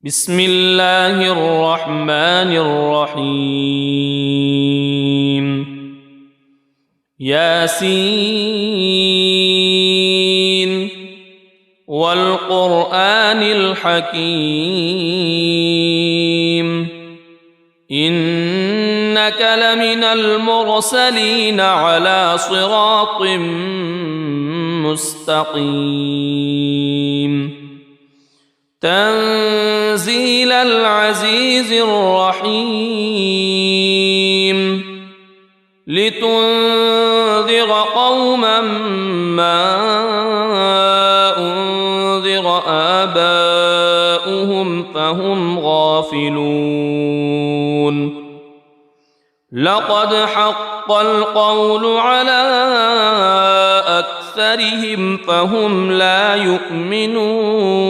بسم الله الرحمن الرحيم ياسين والقرآن الحكيم إنك لمن المرسلين على صراط مستقيم تنزيل العزيز الرحيم لتنذر قوما ما أنذر آباؤهم فهم غافلون لقد حق القول على أكثرهم فهم لا يؤمنون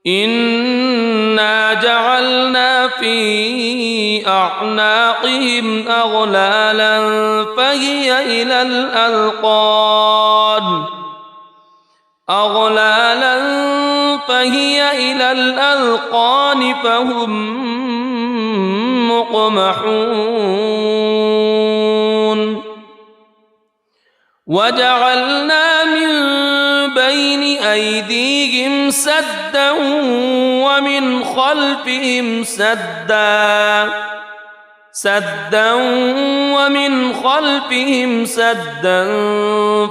إنا جعلنا في أعناقهم أغلالا فهي إلى الأذقان فهم مقمحون وجعلنا من بين أيديهم سدا ومن خلفهم سدا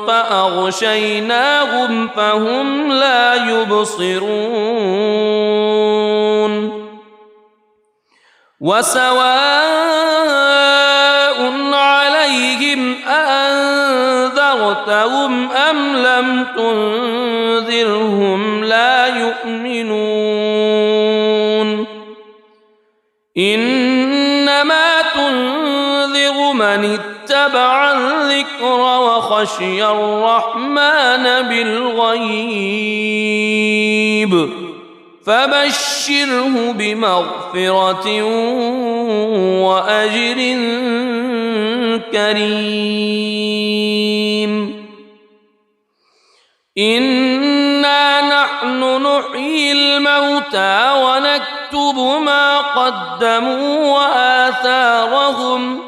فأغشيناهم فهم لا يبصرون وسواء عليهم أأنذرتهم أم لم تنذرهم لا يؤمنون إنما تنذر من اتبع الذكر وخشي الرحمن بالغيب فبشره بمغفرة وأجر كريم إنا نحن نحيي الموتى ونكتب ما قدموا وآثارهم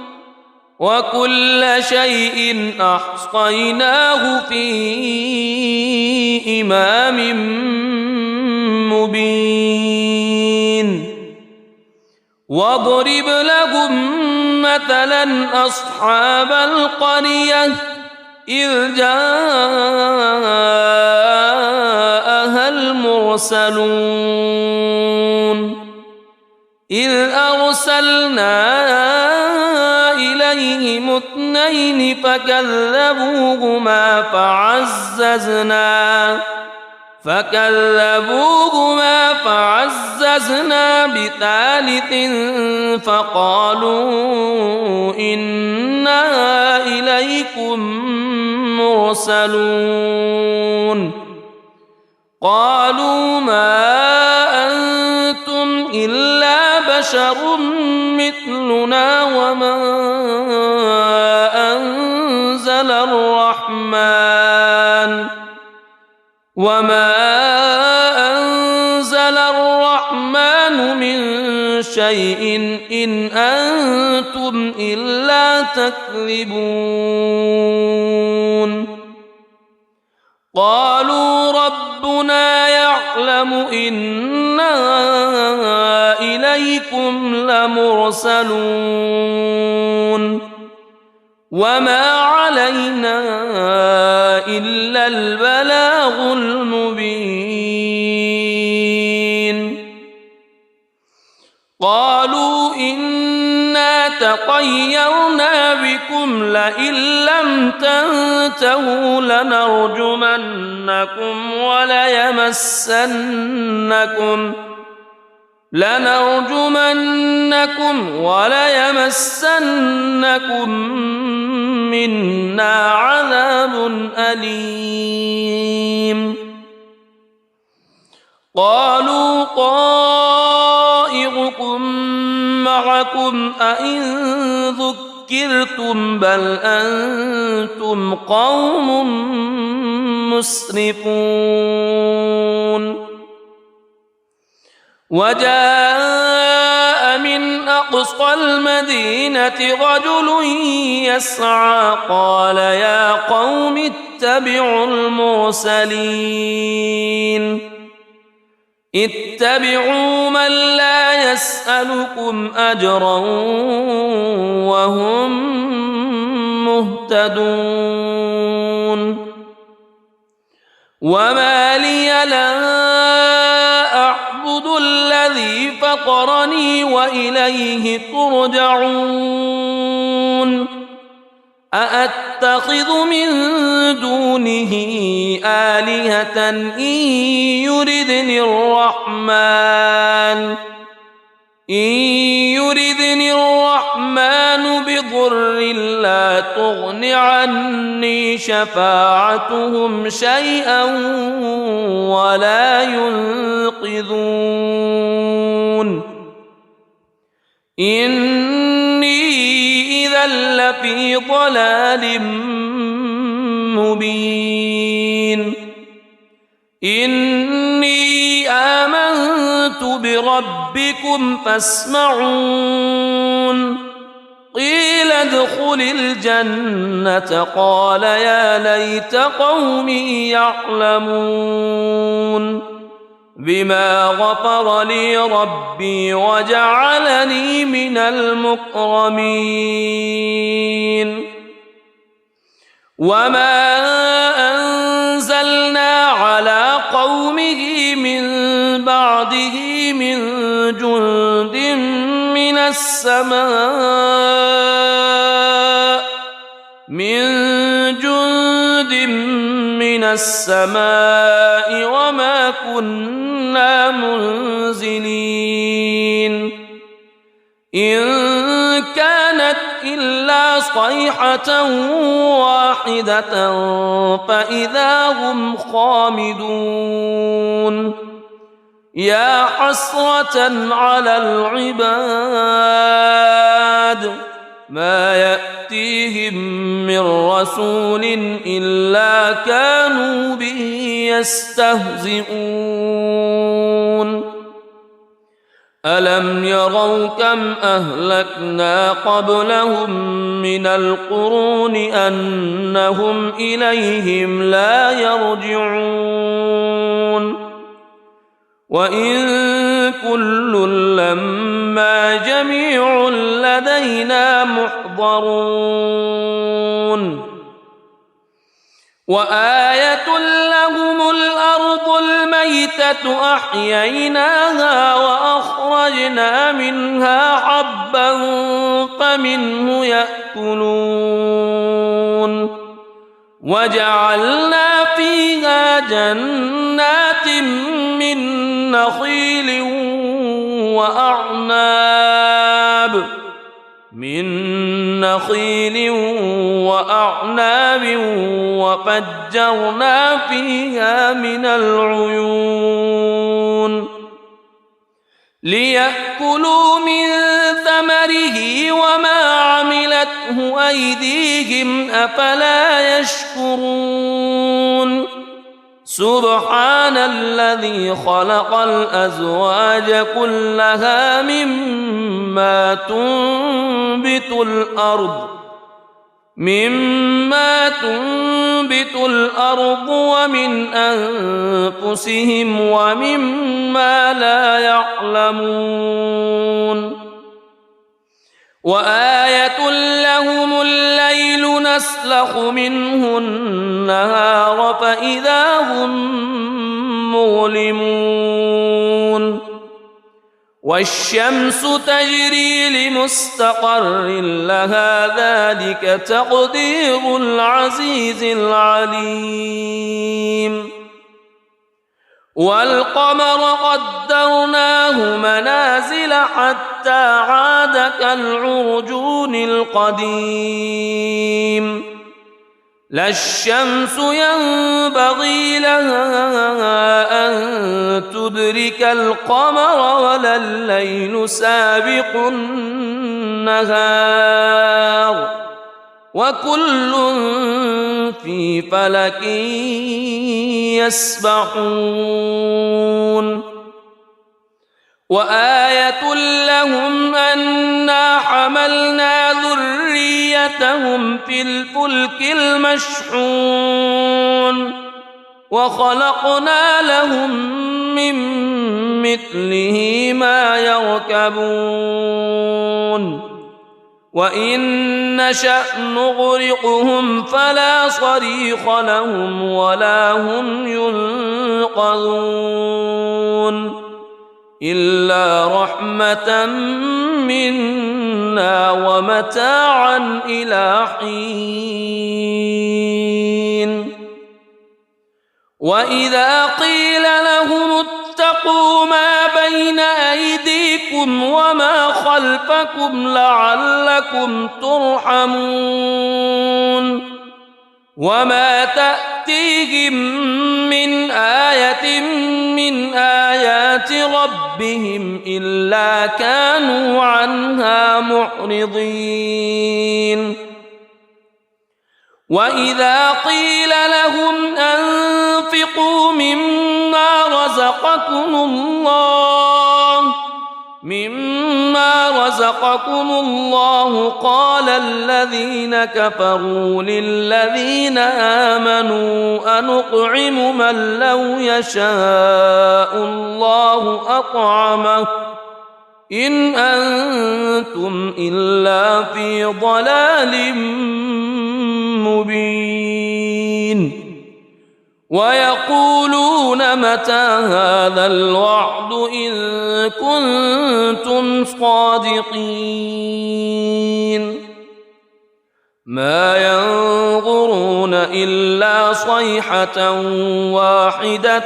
وكل شيء أحصيناه في إمام مبين واضرب لهم مثلا أصحاب القرية إذ جاءها المرسلون إذ أرسلنا إليهم اثنين فكذبوهما فعززنا بثالث فقالوا إنا إليكم مرسلون قالوا ما أنتم إلا بشر مثلنا وما أنزل الرحمن من شيء إن أنتم إلا تكذبون قالوا ربنا يعلم إنا إليكم لمرسلون وما علينا إلا البلاغ المبين قالوا إنا تطيرنا بكم لئن لم تنتهوا لنرجمنكم وليمسنكم منا عذاب أليم قالوا طائركم معكم أئن ذكرتم بل أنتم قوم مسرفون وجاء من أقصى المدينة رجل يسعى قال يا قوم اتبعوا المرسلين اتبعوا من لا يسألكم أجرا وهم مهتدون وما لي لا أعبد الذي فطرني وإليه ترجعون أأتخذ من دونه آلهة إن يردني الرحمن بضر لا تغن عني شفاعتهم شيئا ولا ينقذون إني إذا لفي ضلال مبين إني آمنت بربكم فاسمعون قيل ادخل الجنة قال يا ليت قومي يعلمون بما غفر لي ربي وجعلني من المكرمين وما أنزلنا على قومه من بعده من جند من السماء وما كنا منزلين إن كانت إلا صيحة واحدة فإذا هم خامدون يا حسرة على العباد ما يأتيهم من رسول إلا كانوا به يستهزئون ألم يروا كم أهلكنا قبلهم من القرون أنهم إليهم لا يرجعون وإن كل لما جميع لدينا محضرون وآية لهم الأرض الميتة أحييناها وأخرجنا منها حبا فمنه يأكلون وجعلنا فيها جنات من نخيل وأعناب وفجرنا فيها من العيون ليأكلوا من ثمره وما عملته أيديهم أفلا يشكرون سبحان الذي خلق الأزواج كلها مما تنبت الأرض ومن أنفسهم ومما لا يعلمون وآية لهم الليل نسلخ منه النهار فإذا هم مظلمون والشمس تجري لمستقر لها ذلك تقدير العزيز العليم والقمر قدرناه منازل حتى عاد كالعرجون القديم لا الشمس ينبغي لها أن تدرك القمر ولا الليل سابق النهار وكل في فلك يسبحون وآية لهم أنا حملنا ذريتهم في الفلك المشحون وخلقنا لهم من مثله ما يركبون وإن نشأ نغرقهم فلا صريخ لهم ولا هم ينقذون إلا رحمة منا ومتاعا إلى حين وإذا قيل لهم اتقوا ما بين أيديكم وما خلفكم لعلكم ترحمون وما تأتيهم من آية من آيات ربهم إلا كانوا عنها معرضين وإذا قيل لهم أنفقوا مما رزقكم الله قال الذين كفروا للذين آمنوا أنطعم من لو يشاء الله أطعمه إن أنتم إلا في ضلال مبين ويقولون متى هذا الوعد إن كنتم صادقين ما ينظرون إلا صيحة واحدة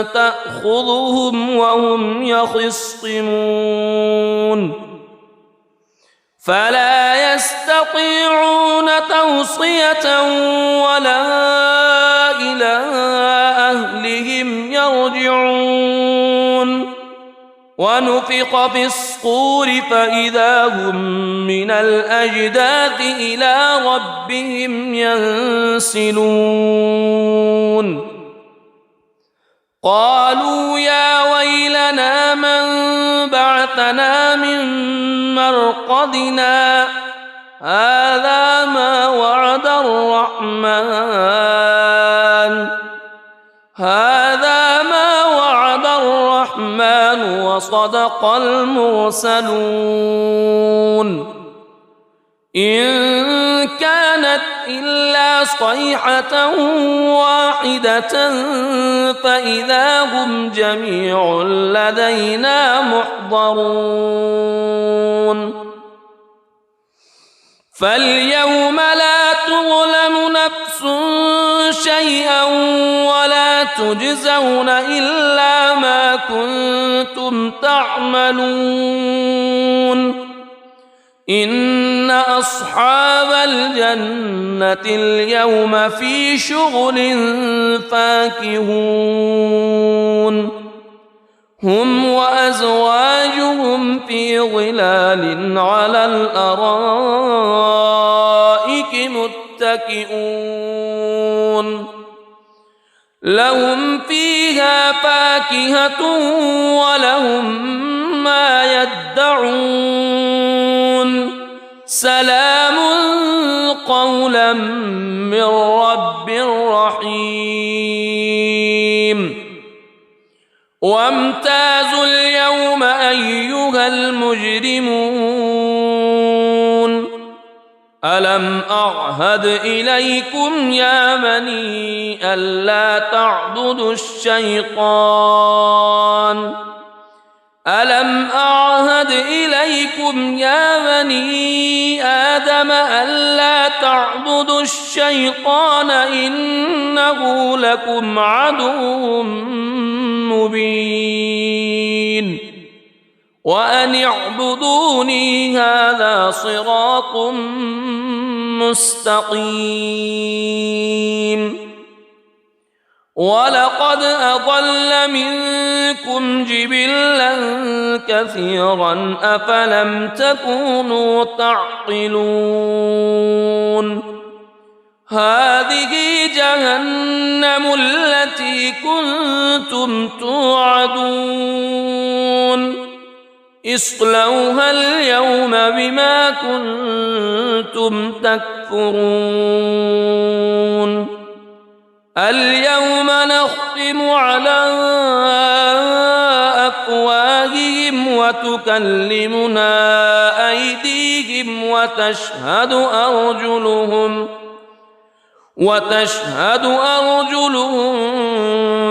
تأخذهم وهم يخصمون فلا يستطيعون توصية ولا إلى أهلهم يرجعون ونفخ في الصور فإذا هم من الأجداث إلى ربهم ينسلون قالوا يا ويلنا من بعثنا من مرقدنا هذا ما وعد الرحمن وصدق المرسلون إن كانت إلا صيحة واحدة فإذا هم جميع لدينا محضرون فاليوم لا تظلم نفس شيئا ولا تجزون إلا ما كنتم تعملون إن أصحاب الجنة اليوم في شغل فاكهون هم وأزواجهم في ظلال على الأرائك متكئون لهم فيها فاكهة ولهم ما يدعون سلام قولا من رب رحيم وامتازوا اليوم أيها المجرمون ألم أعهد إليكم يا بني ألا تعبدوا الشيطان ألم أعهد إليكم يا بني آدم ألا تعبدوا الشيطان إنه لكم عدو مبين وأن اعبدوني هذا صراط مستقيم ولقد أضل منكم جبلا كثيرا أفلم تكونوا تعقلون هذه جهنم التي كنتم توعدون اصلوها اليوم بما كنتم تكفرون اليوم نختم على أفواههم وتكلمنا أيديهم وتشهد أرجلهم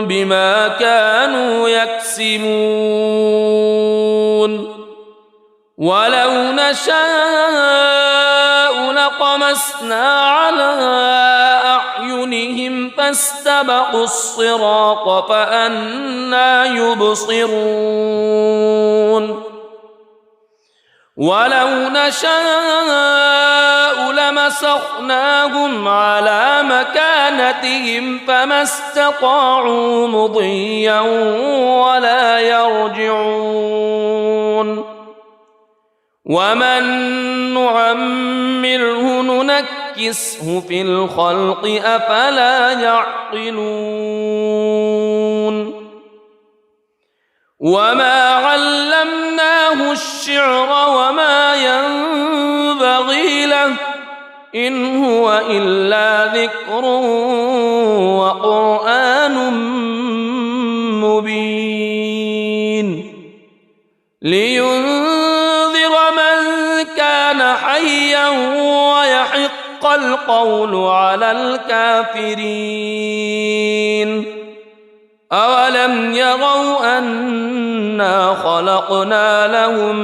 بما كانوا يكسبون ولو نشاء لطمسنا على أعينهم فاستبقوا الصراط فأنى يبصرون ولو نشاء لمسخناهم على مكانتهم فما استطاعوا مضيا ولا يرجعون ومن نعمره ننكسه في الخلق أفلا يعقلون وما علمناه الشعر وما ينبغي له إن هو إلا ذكر وقرآن مبين لينذر من كان حيا ويحق القول على الكافرين أولم يروا أنا خلقنا لهم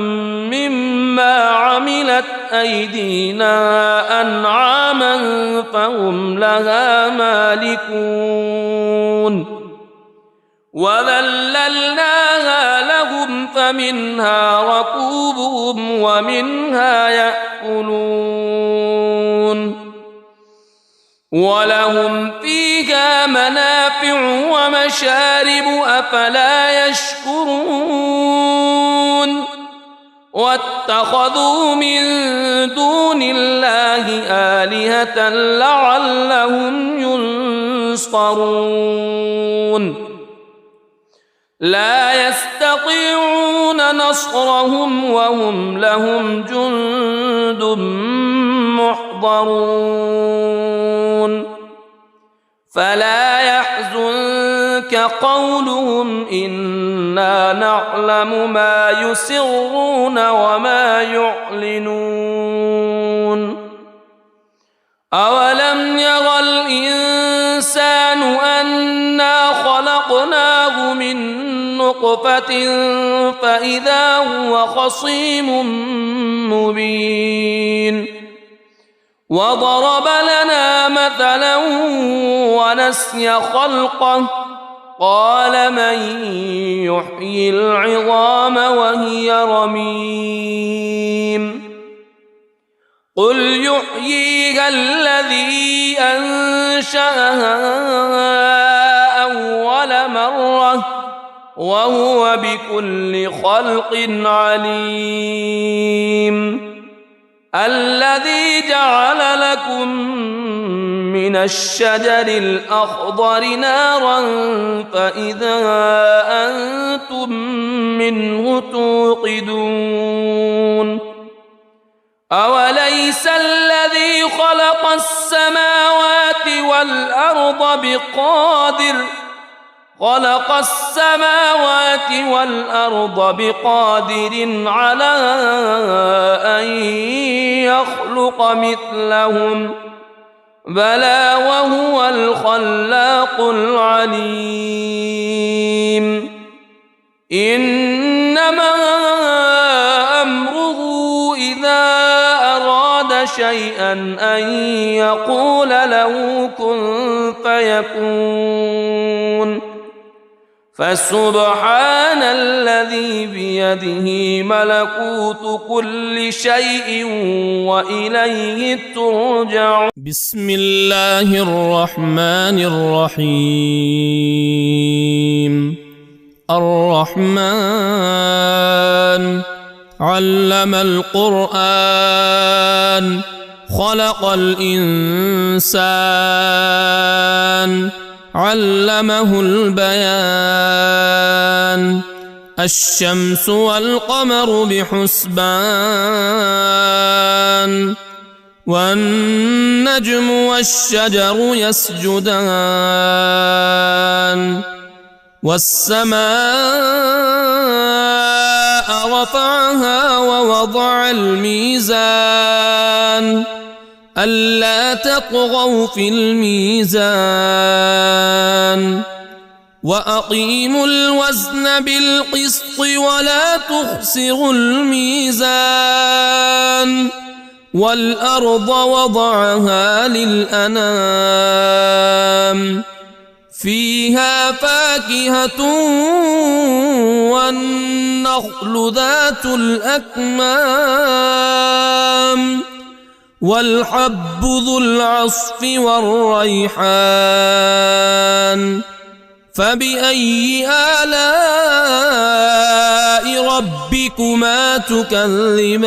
مما عملت أيدينا أنعاما فهم لها مالكون وذللناها لهم فمنها ركوبهم ومنها يأكلون ولهم فيها منافع ومشارب أفلا يشكرون واتخذوا من دون الله آلهة لعلهم ينصرون لا يستطيعون نصرهم وهم لهم جند محضرون فلا يحزنك قولهم إنا نعلم ما يسرون وما يعلنون أولم ير الإنسان أنا خلقناه من نطفة فإذا هو خصيم مبين وضرب لنا مثلا ونسي خلقه قال من يحيي العظام وهي رميم قل يحييها الذي أنشأها أول مرة وهو بكل خلق عليم الذي جعل لكم من الشجر الأخضر نارا فإذا أنتم منه توقدون أوليس الذي خلق السماوات والأرض بقادر على أن يخلق مثلهم بلى وهو الخلاق العليم إنما أمره إذا أراد شيئا أن يقول له كن فيكون فسبحان الذي بيده ملكوت كل شيء وإليه ترجعون بسم الله الرحمن الرحيم الرحمن علم القرآن خلق الإنسان علمه البيان الشمس والقمر بحسبان والنجم والشجر يسجدان والسماء رفعها ووضع الميزان ألا تطغوا في الميزان وأقيموا الوزن بالقسط ولا تخسروا الميزان والأرض وضعها للأنام فيها فاكهة والنخل ذات الأكمام والحب ذو العصف والريحان فبأي آلاء ربكما تكذبان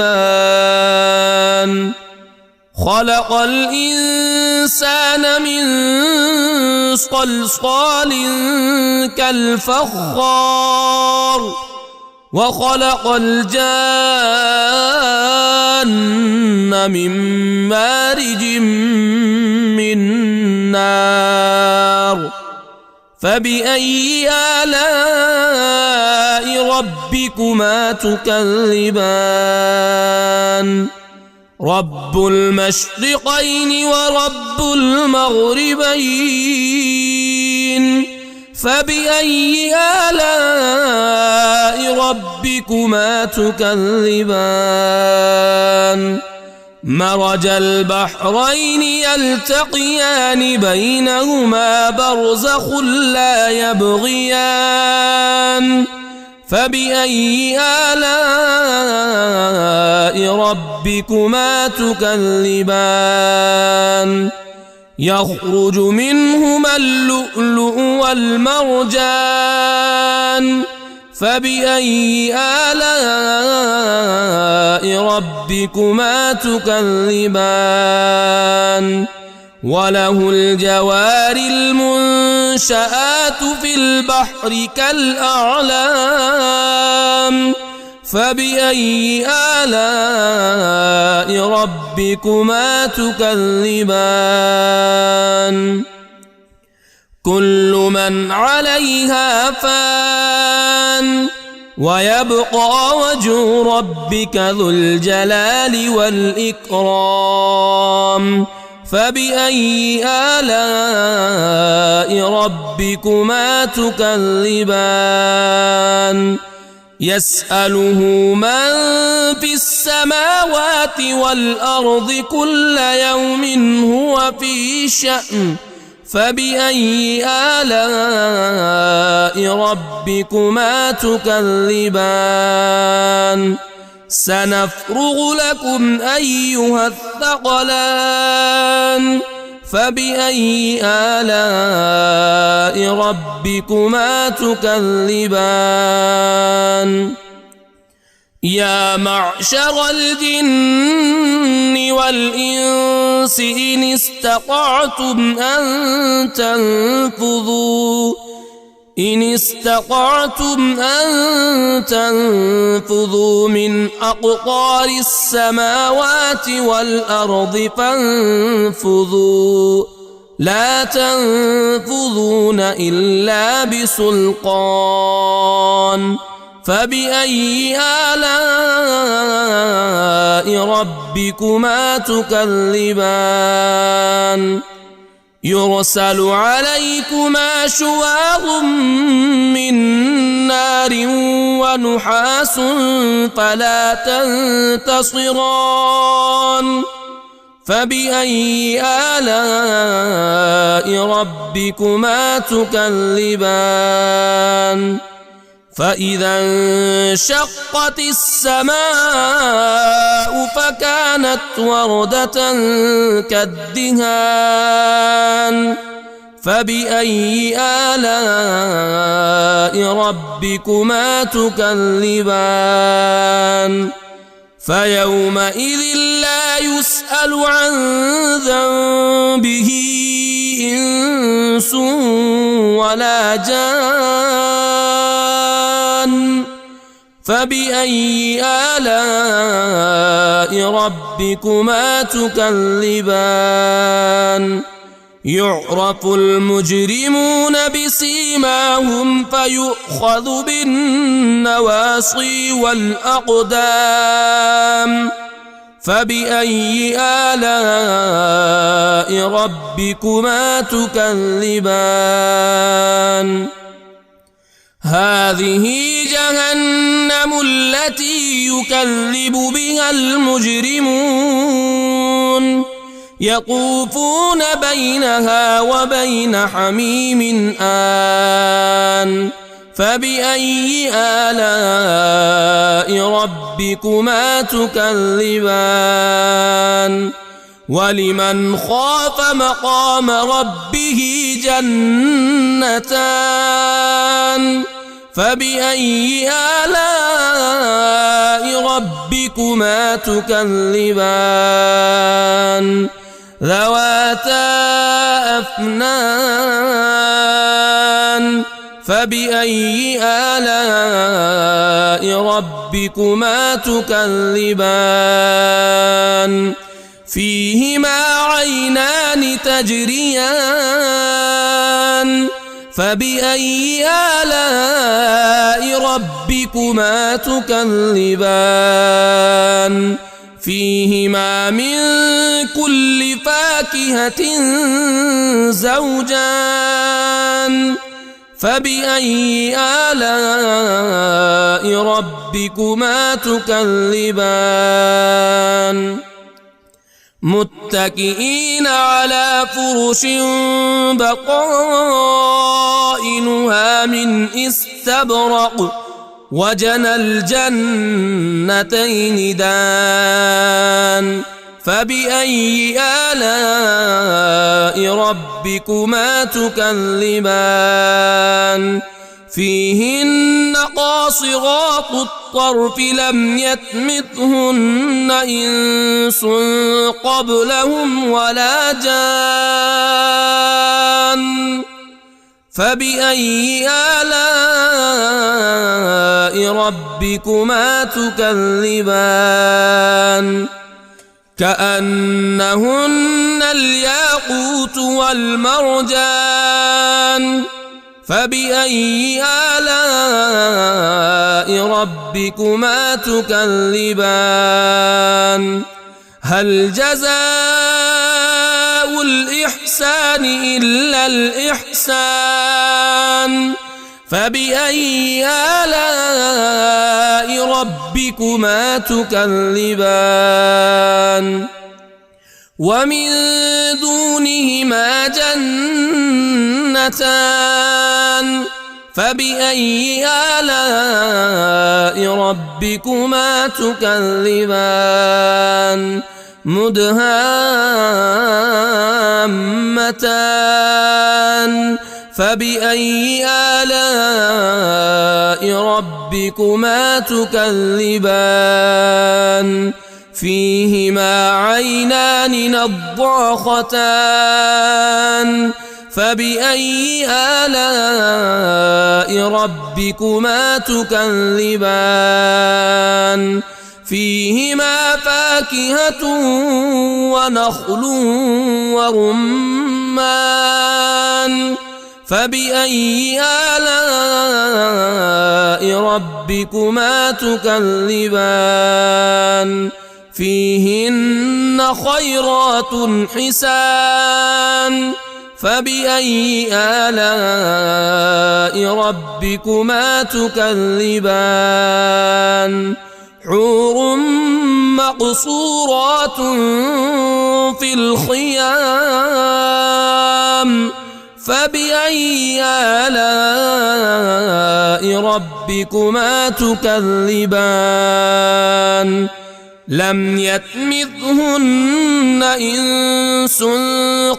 خلق الإنسان من صلصال كالفخار وخلق الجان من مارج من نار فبأي آلاء ربكما تكذبان رب المشرقين ورب المغربين فبأي آلاء ربكما تكذبان مرج البحرين يلتقيان بينهما برزخ لا يبغيان فبأي آلاء ربكما تكذبان يخرج منهما اللؤلؤ والمرجان فبأي آلاء ربكما تكذبان وله الجوار المنشآت في البحر كالأعلام فبأي آلاء ربكما تكذبان كل من عليها فان ويبقى وجه ربك ذو الجلال والإكرام فبأي آلاء ربكما تكذبان يسأله من في السماوات والأرض كل يوم هو في شأن فبأي آلاء ربكما تكذبان سنفرغ لكم أيها الثقلان فبأي آلاء ربكما تكذبان يا معشر الجن والإنس إن استطعتم أن تنفذوا من أقطار السماوات والأرض فانفذوا لا تنفذون إلا بسلطان فبأي آلاء ربكما تكذبان يرسل عليكما شواظ من نار ونحاس فلا تنتصران فبأي آلاء ربكما تكذبان فإذا انشقت السماء فكانت وردة كالدهان فبأي آلاء ربكما تكذبان فيومئذ لا يسأل عن ذنبه إنس ولا جان فبأي آلاء ربكما تكذبان يعرف المجرمون بسيماهم فيؤخذ بالنواصي والأقدام فبأي آلاء ربكما تكذبان هذه جهنم التي يكذب بها المجرمون يطوفون بينها وبين حميم آن فبأي آلاء ربكما تكذبان ولمن خاف مقام ربه جنتان فبأي آلاء ربكما تكذبان ذواتا أفنان فبأي آلاء ربكما تكذبان فيهما عينان تجريان فبأي آلاء ربكما تكذبان فيهما من كل فاكهة زوجان فبأي آلاء ربكما تكذبان متكئين على فرش بطائنها من استبرق وجنى الجنتين دان فبأي آلاء ربكما تكذبان فيهن قاصرات الطرف لم يطمثهن إنس قبلهم ولا جان فبأي آلاء ربكما تكذبان كأنهن الياقوت والمرجان فبأي آلاء ربكما تكذبان هل جزاء الإحسان إلا الإحسان فبأي آلاء ربكما تكذبان ومن دونهما جنتان فبأي آلاء ربكما تكذبان مدهامتان فبأي آلاء ربكما تكذبان فيهما عينان نضاختان فبأي آلاء ربكما تكذبان فيهما فاكهة ونخل ورمان فبأي آلاء ربكما تكذبان فيهن خيرات حسان فبأي آلاء ربكما تكذبان حور مقصورات في الخيام فبأي آلاء ربكما تكذبان لم يطمثهن إنس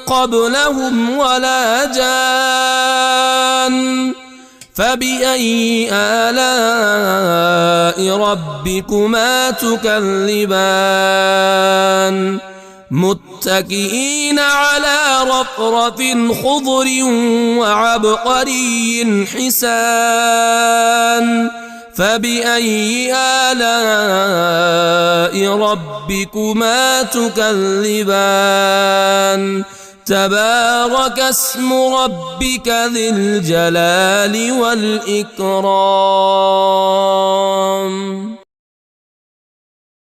قبلهم ولا جان فبأي آلاء ربكما تكذبان متكئين على رفرف خضر وعبقري حسان فبأي آلاء ربكما تكذبان تبارك اسم ربك ذي الجلال والإكرام